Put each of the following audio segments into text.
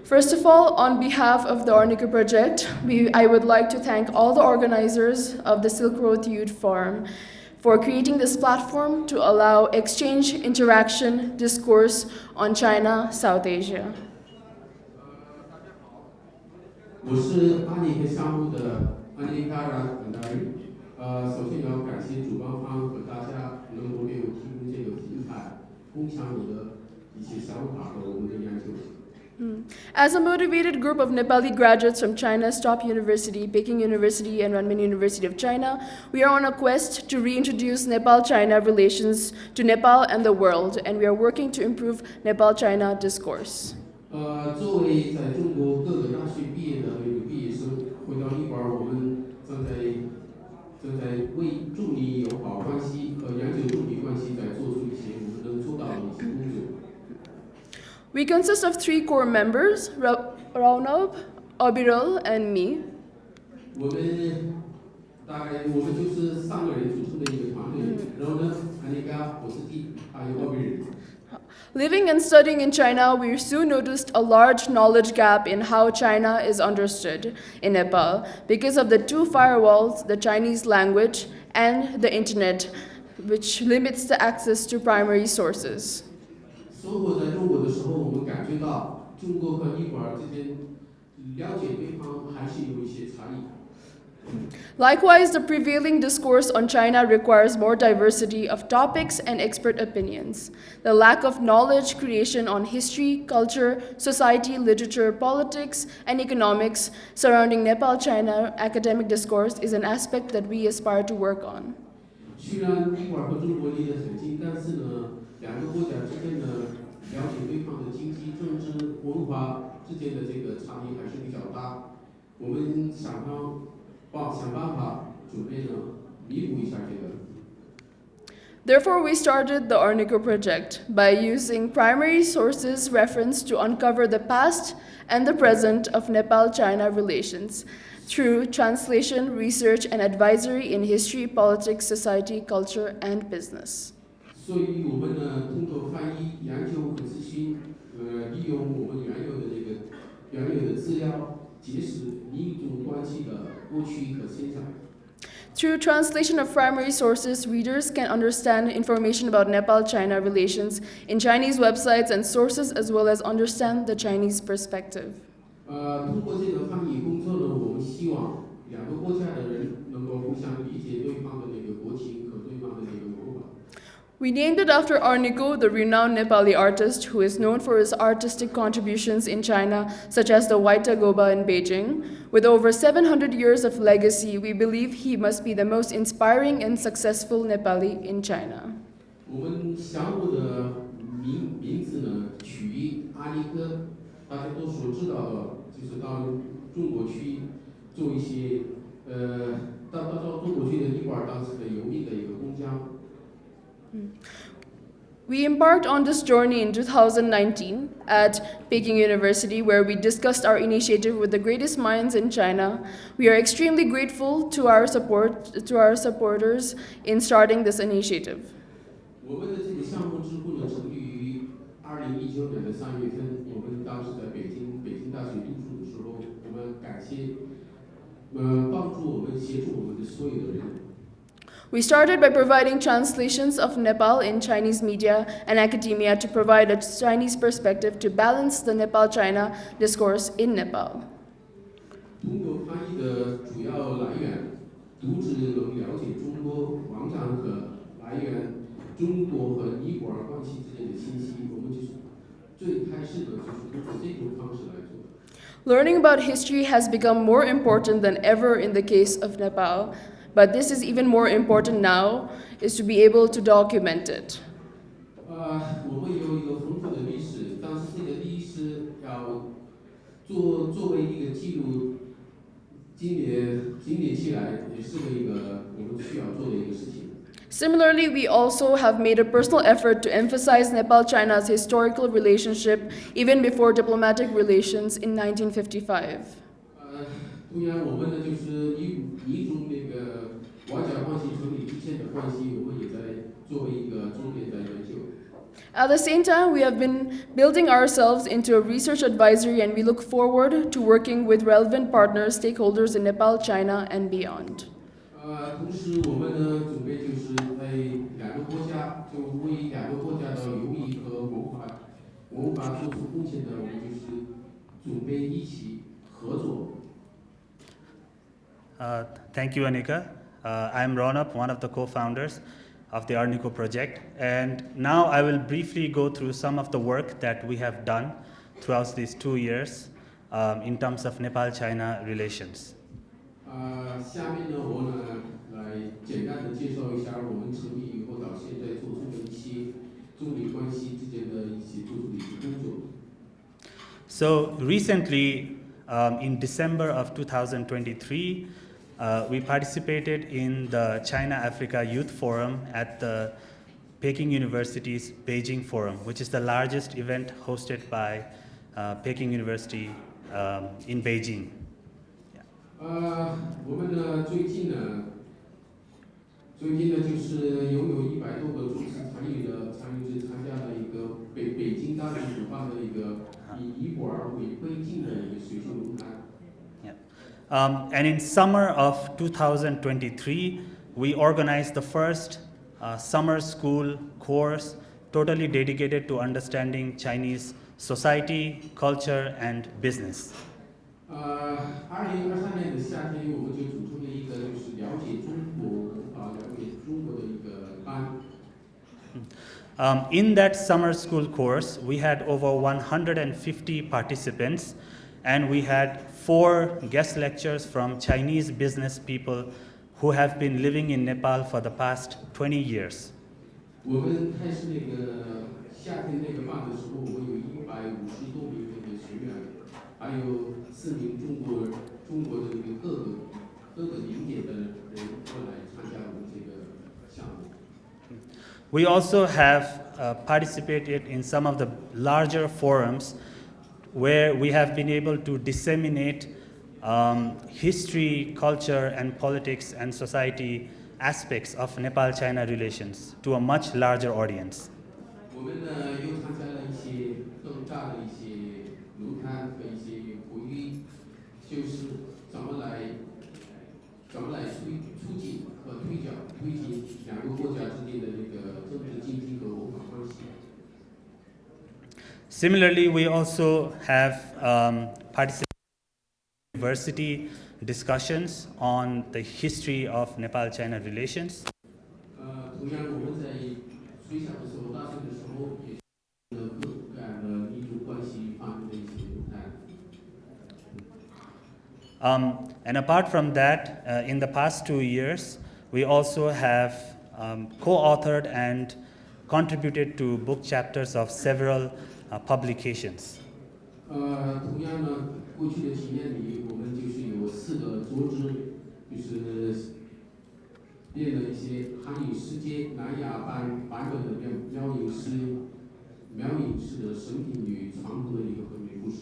First of all, on behalf of the Araniko project, I would like to thank all the organizers of the Silk Road Youth Forum for creating this platform to allow exchange, interaction, discourse on China, South Asia. 我是阿尼克项目的阿尼卡拉安达里。首先要感谢主办方和大家能够给我提供这个平台，共享我的一些想法和我们的研究。As a motivated group of Nepali graduates from China's top university, Peking University and Renmin University of China, we are on a quest to reintroduce Nepal-China relations to Nepal and the world, and we are working to improve Nepal-China discourse. 作为在中国各个大学毕业的那个毕业生，回到尼泊尔，我们正在为中尼友好关系和研究中尼关系在做出一些我们能做到的一些工作。We consist of 3 core members, Raunab, Abirul, and me. 我们就是3个人组成的一个团队，然后呢，安妮嘎、我自己还有2个人。Living and studying in China, we soon noticed a large knowledge gap in how China is understood in Nepal because of the 2 firewalls, the Chinese language and the internet, which limits the access to primary sources. 生活在中国的时候，我们感觉到中国和尼泊尔之间了解对方还是有一些差异。Likewise, the prevailing discourse on China requires more diversity of topics and expert opinions. The lack of knowledge creation on history, culture, society, literature, politics, and economics surrounding Nepal-China academic discourse is an aspect that we aspire to work on. 虽然尼泊尔和中国离得很近，但是呢，2个国家之间的了解对方的经济、政治、文化之间的这个差异还是比较大。我们想办法准备呢，弥补一下这个。Therefore, we started the Araniko project by using primary sources reference to uncover the past and the present of Nepal-China relations through translation, research, and advisory in history, politics, society, culture, and business. 所以我们呢，通过翻译、研究和咨询，利用我们原有的资料，解释民族关系的过去和现在。Through translation of primary sources, readers can understand information about Nepal-China relations in Chinese websites and sources, as well as understand the Chinese perspective. 通过这个翻译工作呢，我们希望2个国家的人能够互相理解对方的那个国情和对方的那个文化。We named it after Araniko, the renowned Nepali artist who is known for his artistic contributions in China, such as the White Dagoba in Beijing. With over 700 years of legacy, we believe he must be the most inspiring and successful Nepali in China. 我们项目的名字呢，取于阿尼克，大家都所知道的，就是到中国去做一些到中国去的尼泊尔当时的有名的一个工匠。We embarked on this journey in 2019 at Peking University, where we discussed our initiative with the greatest minds in China. We are extremely grateful to our supporters in starting this initiative. 我们的这个项目之父呢，成立于2019年的3月份。我们当时在北京大学读书的时候，我们感谢帮助我们协助我们的所有的人。We started by providing translations of Nepal in Chinese media and academia to provide a Chinese perspective to balance the Nepal-China discourse in Nepal. 通过翻译的主要来源，读者能了解中国网站和来源中国和尼泊尔关系之间的信息。我们就是最开始的就是通过这种方式来做。Learning about history has become more important than ever in the case of Nepal. But this is even more important now, is to be able to document it. 我们有一个丰富的历史，但是这个历史要作为一个记录，经典起来也是一个我们需要做的一个事情。Similarly, we also have made a personal effort to emphasize Nepal-China's historical relationship even before diplomatic relations in 1955. 同样，我们呢就是一种那个外交关系成立之前的关系，我们也在作为一个重点在研究。At the same time, we have been building ourselves into a research advisory, and we look forward to working with relevant partners, stakeholders in Nepal, China, and beyond. 同时我们呢准备就是在两个国家，就为两个国家的友谊和文化做出贡献的，我们就是准备一起合作。Thank you, Anika. I'm Ronap, one of the co-founders of the Araniko project, and now I will briefly go through some of the work that we have done throughout these 2 years in terms of Nepal-China relations. 下面呢，我呢来简单的介绍一下我们成立以后到现在做出的一些中美关系之间的一些做出的一些工作。So recently, in December of 2023, we participated in the China-Africa Youth Forum at the Peking University's Beijing Forum, which is the largest event hosted by Peking University in Beijing. 我们呢最近呢就是拥有100多个主持参加了一个北京大学主办的一个以尼泊尔为背景的一个学术论坛。And in summer of 2023, we organized the first summer school course totally dedicated to understanding Chinese society, culture, and business. 2023年的夏天，我们就组成了一个就是了解中国文化、了解中国的一个班。In that summer school course, we had over 150 participants, and we had 4 guest lectures from Chinese business people who have been living in Nepal for the past 20 years. 我们开始那个夏天那个班的时候，我们有150多名那个学员，还有4名中国的那个各个领点的人过来参加我们这个项目。We also have participated in some of the larger forums where we have been able to disseminate history, culture, and politics and society aspects of Nepal-China relations to a much larger audience. 我们呢又参加了一些更大的一些论坛和一些会议，就是怎么来促进和推进两个国家之间的那个政治、经济和文化关系。Similarly, we also have participated in university discussions on the history of Nepal-China relations. 同样我们在学校的时候、大学的时候也各干了民族关系方面的一些论坛。And apart from that, in the past 2 years, we also have co-authored and contributed to book chapters of several publications. 同样呢，过去的几年里，我们就是有4个组织，就是编了一些汉语世界南亚版本的苗影视的生平与传统的一个文明故事。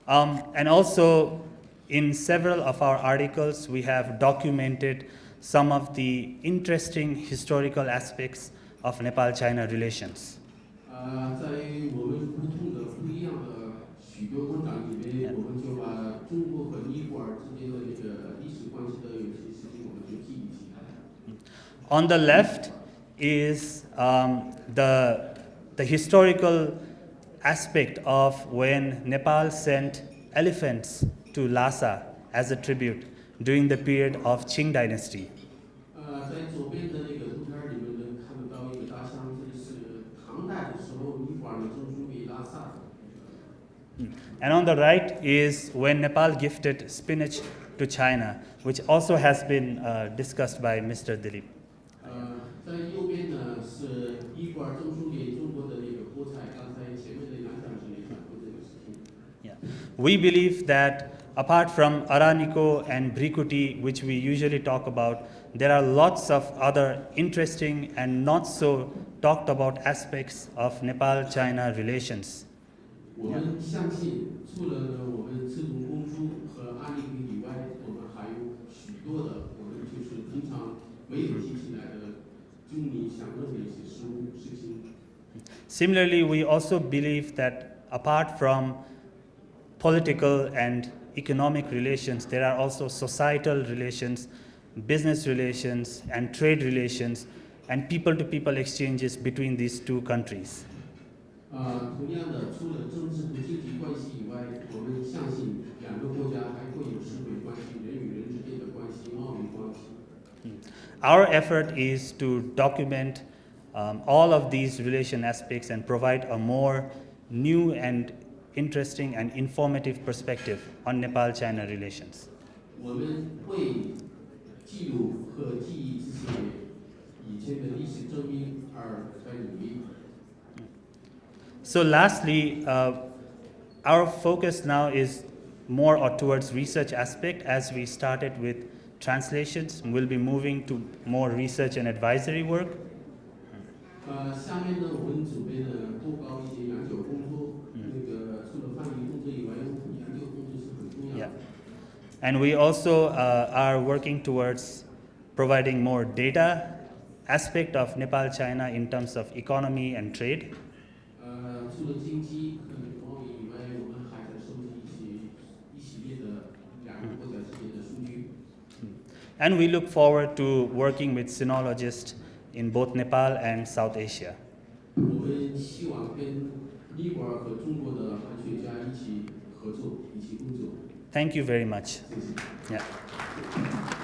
And also, in several of our articles, we have documented some of the interesting historical aspects of Nepal-China relations. 在我们不一样的许多文章里面，我们就把中国和尼泊尔之间的那个历史关系的有些事情，我们就记录起来。On the left is the historical aspect of when Nepal sent elephants to Lhasa as a tribute during the period of Qing dynasty. 在左边的那个图片里面能看得到一个大象，这是唐代的时候尼泊尔的中枢给拉萨的。And on the right is when Nepal gifted spinach to China, which also has been discussed by Mr. Dilip. 在右边呢是尼泊尔中枢给中国的那个菠菜，刚才前面的杨讲师也讲过这个事情。Yeah. We believe that apart from Araniko and Brikuti, which we usually talk about, there are lots of other interesting and not so talked about aspects of Nepal-China relations. 我们相信，除了呢我们赤足公主和阿里克以外，我们还有许多的我们就是平常没有提起来的就你想认的一些事情。 Similarly, we also believe that apart from political and economic relations, there are also societal relations, business relations, and trade relations, and people-to-people exchanges between these two countries. 同样的，除了政治和经济关系以外，我们相信两个国家还会有社会关系、人与人之间的关系、贸易关系。 Our effort is to document all of these relation aspects and provide a more new and interesting and informative perspective on Nepal-China relations. 我们会记录和记忆这些以前的历史证明而在努力。 So lastly, our focus now is more towards research aspect. As we started with translations, we'll be moving to more research and advisory work. 下面呢，我们准备呢多搞一些研究工作。除了翻译工作以外，研究工作是很重要的。 And we also are working towards providing more data aspect of Nepal-China in terms of economy and trade. 除了经济和贸易以外，我们还在收集一系列的两个国家之间的数据。 And we look forward to working with sinologists in both Nepal and South Asia. 我们希望跟尼泊尔和中国的汉学家一起合作，一起工作。 Thank you very much. 谢谢。Yeah.